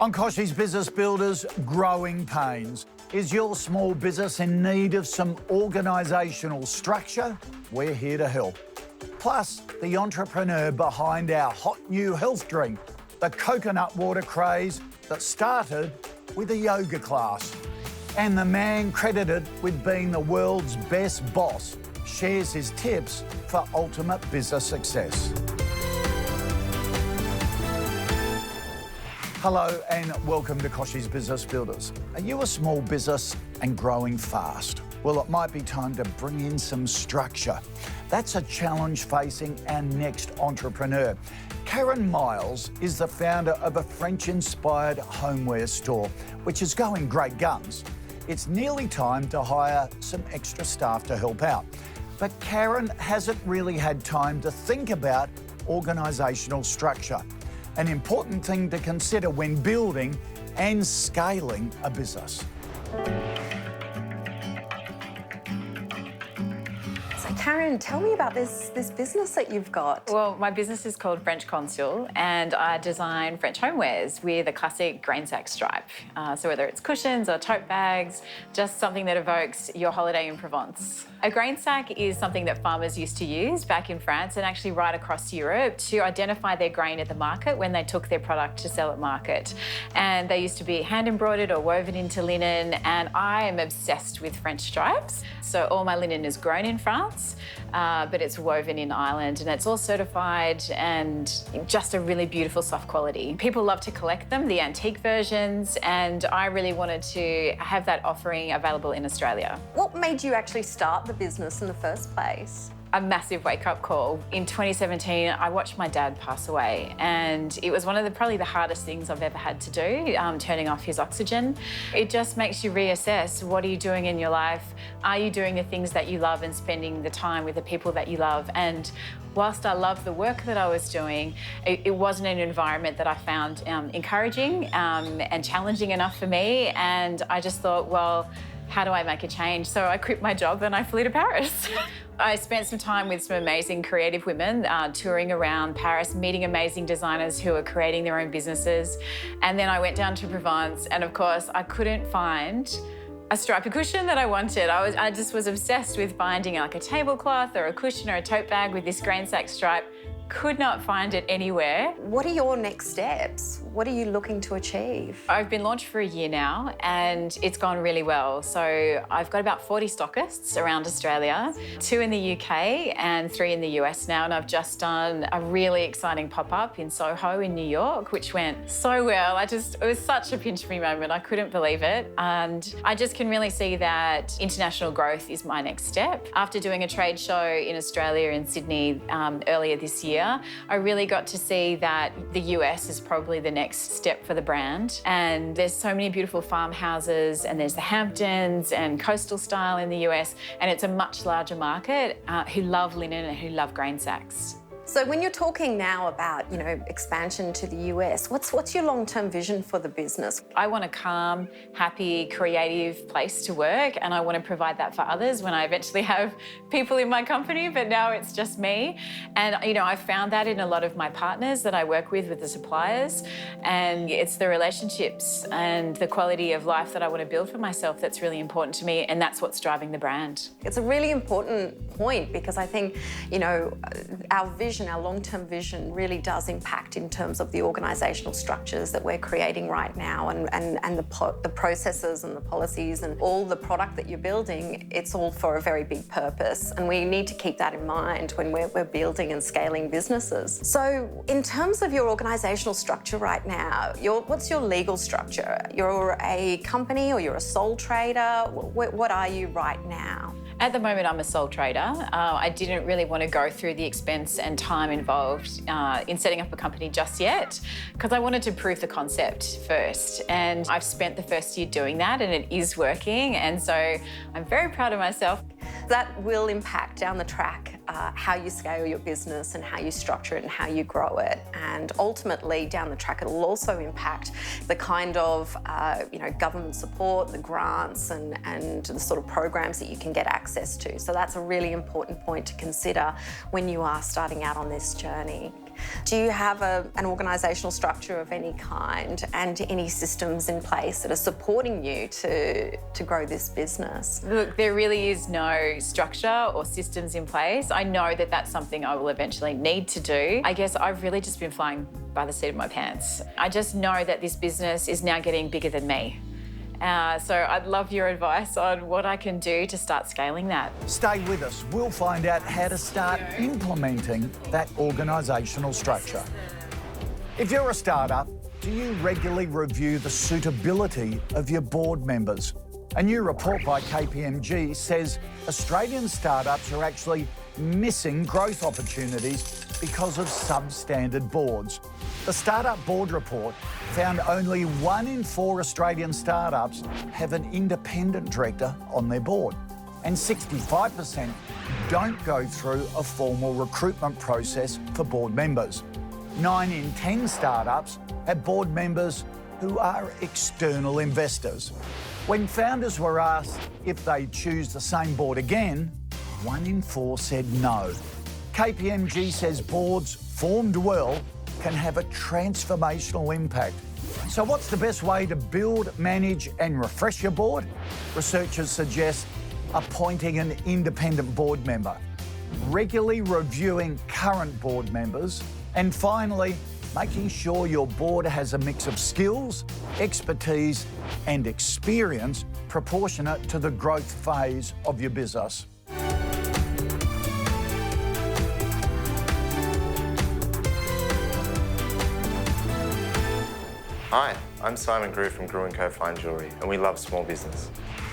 On Kochie's Business Builders, growing pains. Is your small business in need of some organisational structure? We're here to help. Plus, the entrepreneur behind our hot new health drink, the coconut water craze that started with a yoga class. And the man credited with being the world's best boss shares his tips for ultimate business success. Hello and welcome to Kochie's Business Builders. Are you a small business and growing fast? Well, it might be time to bring in some structure. That's a challenge facing our next entrepreneur. Karen Miles is the founder of a French-inspired homeware store, which is going great guns. It's nearly time to hire some extra staff to help out. But Karen hasn't really had time to think about organisational structure, an important thing to consider when building and scaling a business. So Karen, tell me about this business that you've got. Well, my business is called French Consul, and I design French homewares with a classic grain sack stripe. So whether it's cushions or tote bags, just something that evokes your holiday in Provence. A grain sack is something that farmers used to use back in France and actually right across Europe to identify their grain at the market when they took their product to sell at market. And they used to be hand embroidered or woven into linen, and I am obsessed with French stripes. So all my linen is grown in France, but it's woven in Ireland, and it's all certified and just a really beautiful soft quality. People love to collect them, the antique versions, and I really wanted to have that offering available in Australia. What made you actually start the business in the first place? A massive wake-up call. In 2017, I watched my dad pass away, and it was one of probably the hardest things I've ever had to do, turning off his oxygen. It just makes you reassess, what are you doing in your life? Are you doing the things that you love and spending the time with the people that you love? And whilst I loved the work that I was doing, it wasn't an environment that I found encouraging and challenging enough for me. And I just thought, well, how do I make a change? So I quit my job and I flew to Paris. I spent some time with some amazing creative women, touring around Paris, meeting amazing designers who are creating their own businesses. And then I went down to Provence, and of course, I couldn't find a striped cushion that I wanted. I just was obsessed with finding like a tablecloth or a cushion or a tote bag with this grain sack stripe. Could not find it anywhere. What are your next steps? What are you looking to achieve? I've been launched for a year now, and it's gone really well. So I've got about 40 stockists around Australia, 2 in the UK and 3 in the US now, and I've just done a really exciting pop-up in Soho in New York, which went so well. It was such a pinch me moment. I couldn't believe it. And I just can really see that international growth is my next step. After doing a trade show in Australia in Sydney earlier this year, I really got to see that the US is probably the next step for the brand. And there's so many beautiful farmhouses, and there's the Hamptons and coastal style in the US, and it's a much larger market who love linen and who love grain sacks. So when you're talking now about, expansion to the US, what's your long-term vision for the business? I want a calm, happy, creative place to work, and I want to provide that for others when I eventually have people in my company, but now it's just me. And, I've found that in a lot of my partners that I work with the suppliers, and it's the relationships and the quality of life that I want to build for myself that's really important to me, and that's what's driving the brand. It's a really important point, because I think, our vision, our long-term vision really does impact in terms of the organisational structures that we're creating right now, and the processes and the policies and all the product that you're building. It's all for a very big purpose, and we need to keep that in mind when we're building and scaling businesses. So in terms of your organisational structure right now, what's your legal structure? You're a company or you're a sole trader? What are you right now? At the moment, I'm a sole trader. I didn't really want to go through the expense and time involved in setting up a company just yet, because I wanted to prove the concept first. And I've spent the first year doing that, and it is working. And so I'm very proud of myself. That will impact down the track how you scale your business and how you structure it and how you grow it. And ultimately, down the track, it will also impact the kind of government support, the grants and the sort of programs that you can get access to. So that's a really important point to consider when you are starting out on this journey. Do you have an organisational structure of any kind and any systems in place that are supporting you to grow this business? Look, there really is no structure or systems in place. I know that that's something I will eventually need to do. I guess I've really just been flying by the seat of my pants. I just know that this business is now getting bigger than me. So I'd love your advice on what I can do to start scaling that. Stay with us. We'll find out how to start implementing that organisational structure. If you're a startup, do you regularly review the suitability of your board members? A new report by KPMG says Australian startups are actually missing growth opportunities because of substandard boards. The Startup Board Report found only 1 in 4 Australian startups have an independent director on their board, and 65% don't go through a formal recruitment process for board members. 9 in 10 startups have board members who are external investors. When founders were asked if they'd choose the same board again, 1 in 4 said no. KPMG says boards formed well can have a transformational impact. So what's the best way to build, manage and refresh your board? Researchers suggest appointing an independent board member, regularly reviewing current board members, and finally, making sure your board has a mix of skills, expertise and experience proportionate to the growth phase of your business. Hi, I'm Simon Grew from Grew & Co Fine Jewellery, and we love small business.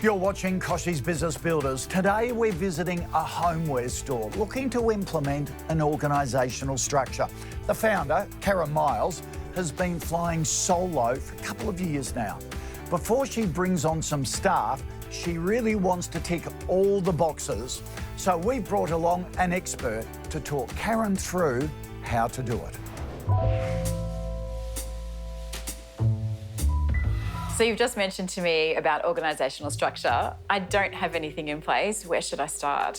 You're watching Kochie's Business Builders. Today we're visiting a homeware store looking to implement an organisational structure. The founder, Karen Miles, has been flying solo for a couple of years now. Before she brings on some staff, she really wants to tick all the boxes. So we brought along an expert to talk Karen through how to do it. So you've just mentioned to me about organisational structure. I don't have anything in place. Where should I start?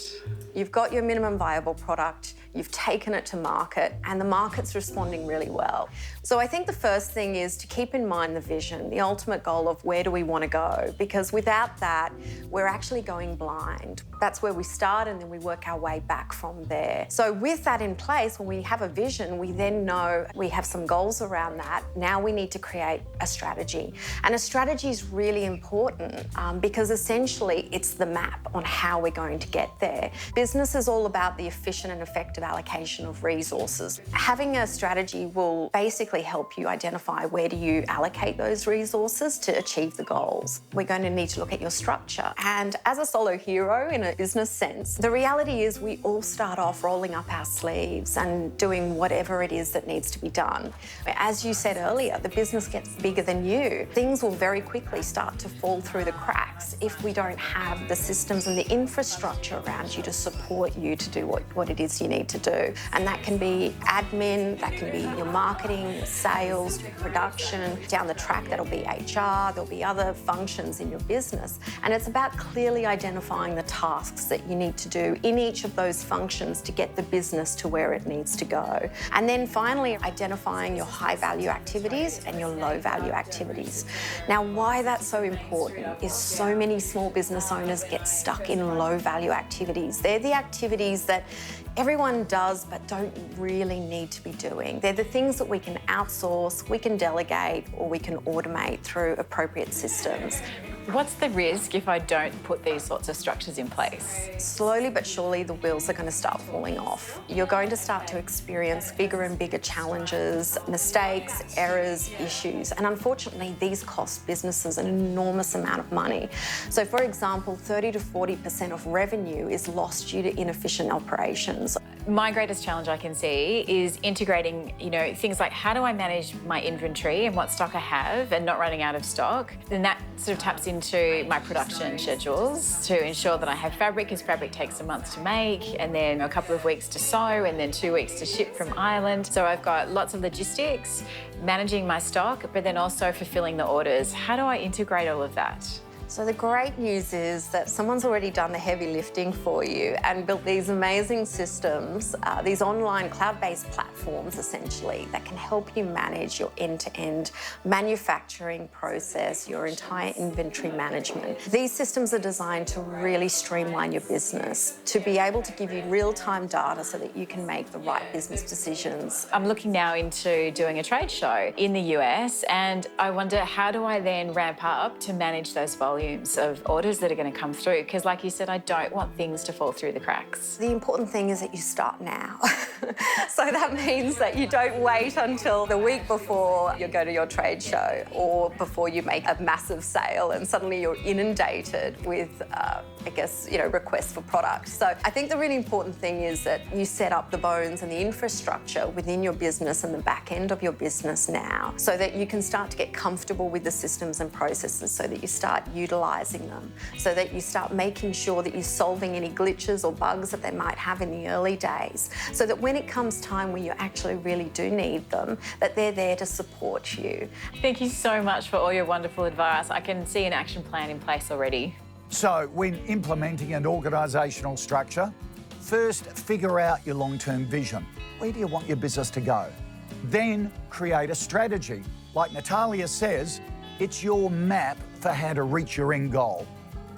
You've got your minimum viable product, you've taken it to market, and the market's responding really well. So I think the first thing is to keep in mind the vision, the ultimate goal of where do we want to go, because without that, we're actually going blind. That's where we start and then we work our way back from there. So with that in place, when we have a vision, we then know we have some goals around that. Now we need to create a strategy. And a strategy is really important because essentially it's the map on how we're going to get there. Business is all about the efficient and effective allocation of resources. Having a strategy will basically help you identify where do you allocate those resources to achieve the goals. We're going to need to look at your structure. And as a solo hero in a business sense, the reality is we all start off rolling up our sleeves and doing whatever it is that needs to be done. As you said earlier, the business gets bigger than you. Things will very quickly start to fall through the cracks if we don't have the systems and the infrastructure around you to support you to do what it is you need to do. And that can be admin, that can be your marketing, sales, production. Down the track, that'll be HR, there'll be other functions in your business. And it's about clearly identifying the tasks that you need to do in each of those functions to get the business to where it needs to go. And then finally, identifying your high-value activities and your low-value activities. Now, why that's so important is so many small business owners get stuck in low-value activities. They're the activities that everyone does but don't really need to be doing. They're the things that we can outsource, we can delegate, or we can automate through appropriate systems. What's the risk if I don't put these sorts of structures in place? Slowly but surely, the wheels are going to start falling off. You're going to start to experience bigger and bigger challenges, mistakes, errors, issues. And unfortunately, these cost businesses an enormous amount of money. So for example, 30 to 40% of revenue is lost due to inefficient operations. My greatest challenge I can see is integrating, things like how do I manage my inventory and what stock I have and not running out of stock. Then that sort of taps into my production schedules to ensure that I have fabric, because fabric takes a month to make, and then a couple of weeks to sew, and then 2 weeks to ship from Ireland. So I've got lots of logistics, managing my stock, but then also fulfilling the orders. How do I integrate all of that? So the great news is that someone's already done the heavy lifting for you and built these amazing systems, these online cloud-based platforms, essentially, that can help you manage your end-to-end manufacturing process, your entire inventory management. These systems are designed to really streamline your business, to be able to give you real-time data so that you can make the right business decisions. I'm looking now into doing a trade show in the US, and I wonder, how do I then ramp up to manage those volumes of orders that are going to come through? Because like you said, I don't want things to fall through the cracks. The important thing is that you start now. So that means that you don't wait until the week before you go to your trade show or before you make a massive sale and suddenly you're inundated with, requests for product. So I think the really important thing is that you set up the bones and the infrastructure within your business and the back end of your business now so that you can start to get comfortable with the systems and processes, so that you start utilising them, so that you start making sure that you're solving any glitches or bugs that they might have in the early days, so that when it comes time where you actually really do need them, that they're there to support you. Thank you so much for all your wonderful advice. I can see an action plan in place already. So, when implementing an organisational structure, first figure out your long-term vision. Where do you want your business to go? Then create a strategy. Like Natalia says, it's your map for how to reach your end goal.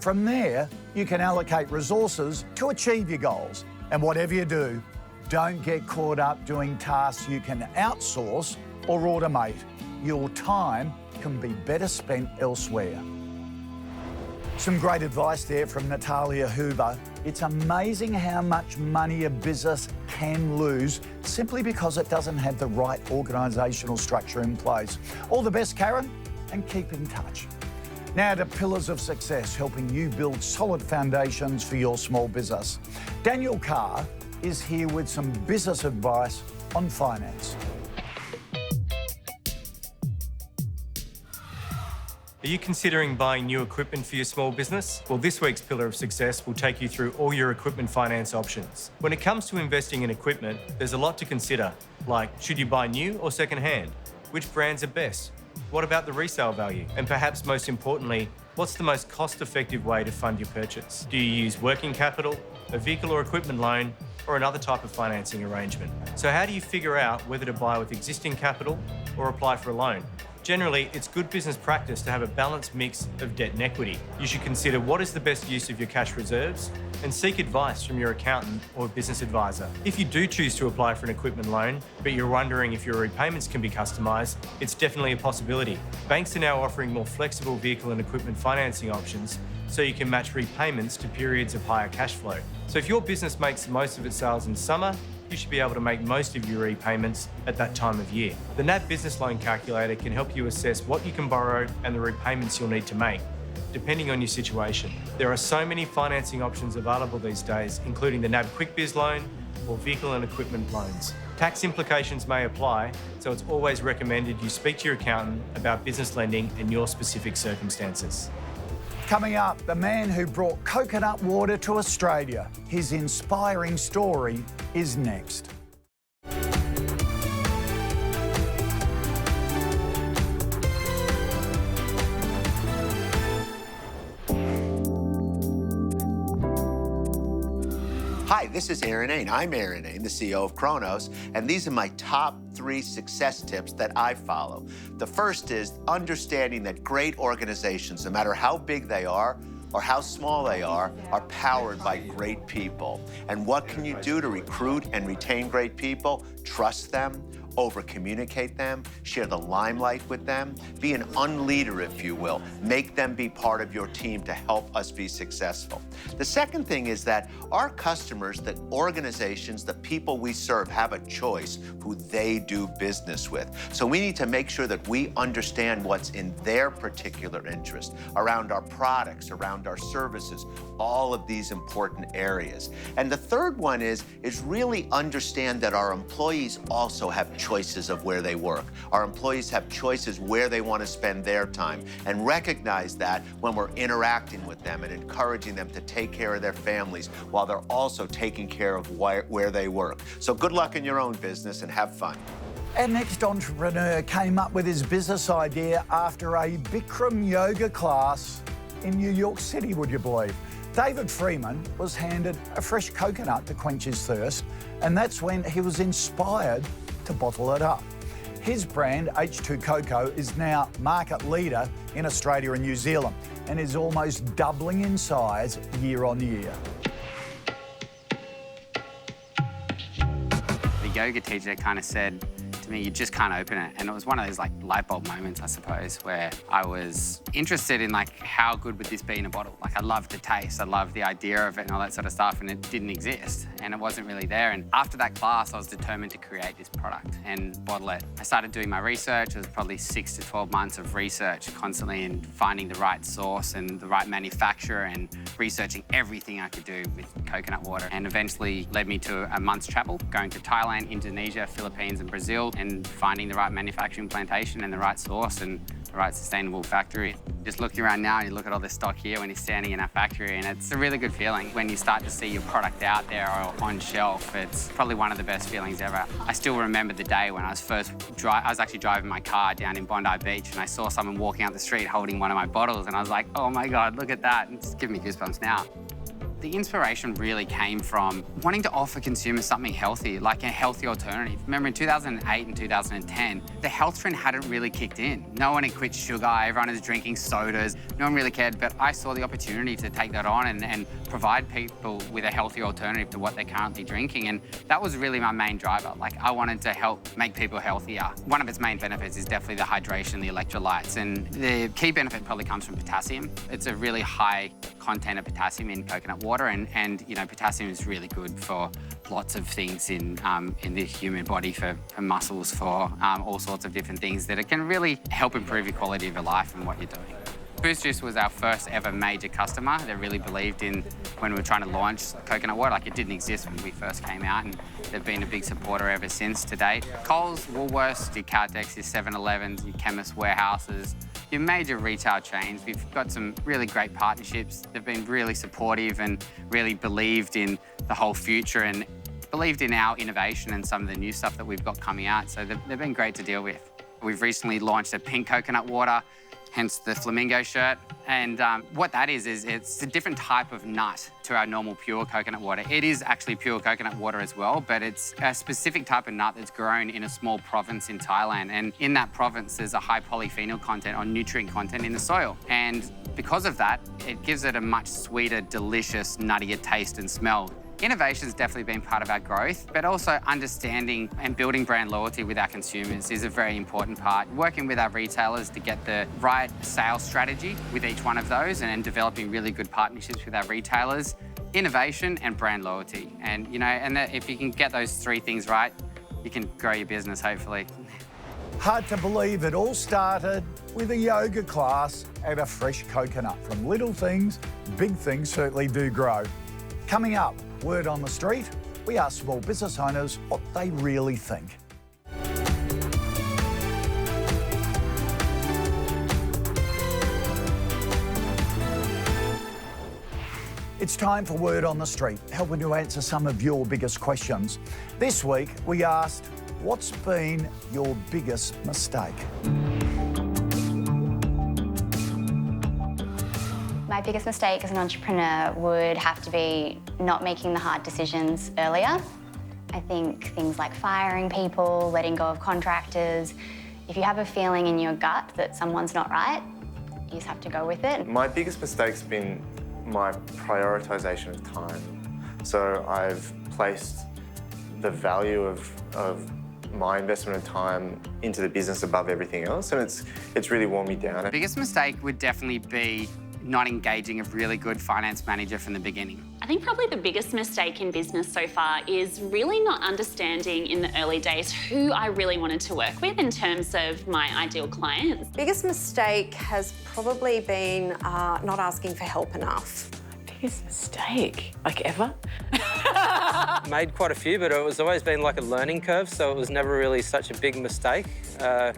From there, you can allocate resources to achieve your goals. And whatever you do, don't get caught up doing tasks you can outsource or automate. Your time can be better spent elsewhere. Some great advice there from Natalia Huber. It's amazing how much money a business can lose simply because it doesn't have the right organisational structure in place. All the best, Karen, and keep in touch. Now to Pillars of Success, helping you build solid foundations for your small business. Daniel Carr is here with some business advice on finance. Are you considering buying new equipment for your small business? Well, this week's Pillar of Success will take you through all your equipment finance options. When it comes to investing in equipment, there's a lot to consider, like should you buy new or second-hand? Which brands are best? What about the resale value? And perhaps most importantly, what's the most cost-effective way to fund your purchase? Do you use working capital, a vehicle or equipment loan, or another type of financing arrangement? So how do you figure out whether to buy with existing capital or apply for a loan? Generally, it's good business practice to have a balanced mix of debt and equity. You should consider what is the best use of your cash reserves and seek advice from your accountant or business advisor. If you do choose to apply for an equipment loan, but you're wondering if your repayments can be customised, it's definitely a possibility. Banks are now offering more flexible vehicle and equipment financing options so you can match repayments to periods of higher cash flow. So if your business makes most of its sales in summer, you should be able to make most of your repayments at that time of year. The NAB Business Loan Calculator can help you assess what you can borrow and the repayments you'll need to make, depending on your situation. There are so many financing options available these days, including the NAB Quick Biz Loan or vehicle and equipment loans. Tax implications may apply, so it's always recommended you speak to your accountant about business lending and your specific circumstances. Coming up, the man who brought coconut water to Australia. His inspiring story is next. Hi, this is Aaron Ain. I'm Aaron Ain, the CEO of Kronos, and these are my top 3 success tips that I follow. The first is understanding that great organizations, no matter how big they are or how small they are powered by great people. And what can you do to recruit and retain great people? Trust them, over-communicate them, share the limelight with them, be an unleader, if you will. Make them be part of your team to help us be successful. The second thing is that our customers, the organizations, the people we serve have a choice who they do business with. So we need to make sure that we understand what's in their particular interest around our products, around our services, all of these important areas. And the third one is really understand that our employees also have choices of where they work. Our employees have choices where they want to spend their time, and recognize that when we're interacting with them and encouraging them to take care of their families while they're also taking care of where they work. So good luck in your own business and have fun. Our next entrepreneur came up with his business idea after a Bikram yoga class in New York City, would you believe? David Freeman was handed a fresh coconut to quench his thirst, and that's when he was inspired to bottle it up. His brand, H2 Cocoa, is now market leader in Australia and New Zealand and is almost doubling in size year on year. The yoga teacher kind of said to me, you just can't open it. And it was one of those like light bulb moments, I suppose, where I was interested in like, how good would this be in a bottle? Like, I loved the taste, I loved the idea of it and all that sort of stuff, and it didn't exist and it wasn't really there. And after that class, I was determined to create this product and bottle it. I started doing my research. It was probably 6 to 12 months of research constantly and finding the right source and the right manufacturer and researching everything I could do with coconut water, and eventually led me to a month's travel, going to Thailand, Indonesia, Philippines and Brazil, and finding the right manufacturing plantation and the right source and the right sustainable factory. Just looking around now, and you look at all this stock here when you're standing in our factory, and it's a really good feeling. When you start to see your product out there or on shelf, it's probably one of the best feelings ever. I still remember the day when I was actually driving my car down in Bondi Beach, and I saw someone walking out the street holding one of my bottles, and I was like, oh my God, look at that. It's giving me goosebumps now. The inspiration really came from wanting to offer consumers something healthy, like a healthy alternative. Remember in 2008 and 2010, the health trend hadn't really kicked in. No one had quit sugar, everyone is drinking sodas, no one really cared, but I saw the opportunity to take that on and provide people with a healthy alternative to what they're currently drinking, and that was really my main driver. Like, I wanted to help make people healthier. One of its main benefits is definitely the hydration, the electrolytes, and the key benefit probably comes from potassium. It's a really high content of potassium in coconut water, and you know, potassium is really good for lots of things in the human body, for muscles, for all sorts of different things that it can really help improve your quality of your life and what you're doing. Boost Juice was our first ever major customer that really believed in when we were trying to launch coconut water. Like, it didn't exist when we first came out, and they've been a big supporter ever since to date. Coles, Woolworths, your Caltex, your 7-Elevens, your chemist warehouses, your major retail chains. We've got some really great partnerships. They've been really supportive and really believed in the whole future and believed in our innovation and some of the new stuff that we've got coming out. So they've been great to deal with. We've recently launched a pink coconut water, hence the flamingo shirt. And what that is it's a different type of nut to our normal pure coconut water. It is actually pure coconut water as well, but it's a specific type of nut that's grown in a small province in Thailand. And in that province, there's a high polyphenol content or nutrient content in the soil. And because of that, it gives it a much sweeter, delicious, nuttier taste and smell. Innovation's definitely been part of our growth, but also understanding and building brand loyalty with our consumers is a very important part. Working with our retailers to get the right sales strategy with each one of those, and developing really good partnerships with our retailers, innovation and brand loyalty. And, you know, if you can get those three things right, you can grow your business, hopefully. Hard to believe it all started with a yoga class and a fresh coconut. From little things, big things certainly do grow. Coming up, Word on the Street, we ask small business owners what they really think. It's time for Word on the Street, helping to answer some of your biggest questions. This week, we asked, what's been your biggest mistake? My biggest mistake as an entrepreneur would have to be not making the hard decisions earlier. I think things like firing people, letting go of contractors. If you have a feeling in your gut that someone's not right, you just have to go with it. My biggest mistake's been my prioritization of time. So I've placed the value of my investment of time into the business above everything else, and it's really worn me down. The biggest mistake would definitely be not engaging a really good finance manager from the beginning. I think probably the biggest mistake in business so far is really not understanding in the early days who I really wanted to work with in terms of my ideal clients. Biggest mistake has probably been not asking for help enough. Biggest mistake, like ever? Made quite a few, but it was always been like a learning curve, so it was never really such a big mistake. It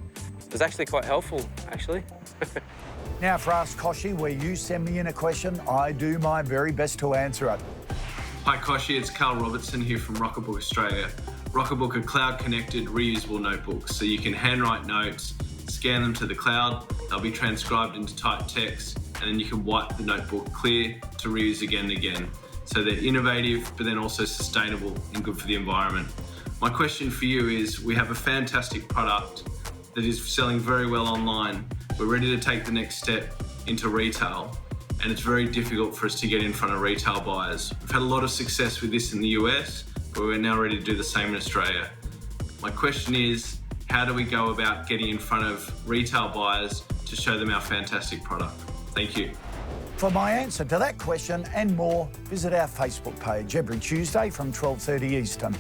was actually quite helpful, actually. Now for Ask Kochie, where you send me in a question, I do my very best to answer it. Hi Kochie, it's Carl Robertson here from Rocketbook Australia. Rocketbook are cloud-connected, reusable notebooks, so you can handwrite notes, scan them to the cloud, they'll be transcribed into typed text, and then you can wipe the notebook clear to reuse again and again. So they're innovative, but then also sustainable and good for the environment. My question for you is, we have a fantastic product that is selling very well online. We're ready to take the next step into retail, and it's very difficult for us to get in front of retail buyers. We've had a lot of success with this in the US, but we're now ready to do the same in Australia. My question is, how do we go about getting in front of retail buyers to show them our fantastic product? Thank you. For my answer to that question and more, visit our Facebook page every Tuesday from 12:30 Eastern.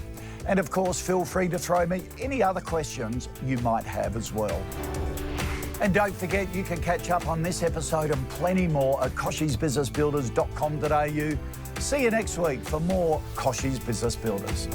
And of course, feel free to throw me any other questions you might have as well. And don't forget, you can catch up on this episode and plenty more at kochiesbusinessbuilders.com.au. See you next week for more Kochie's Business Builders.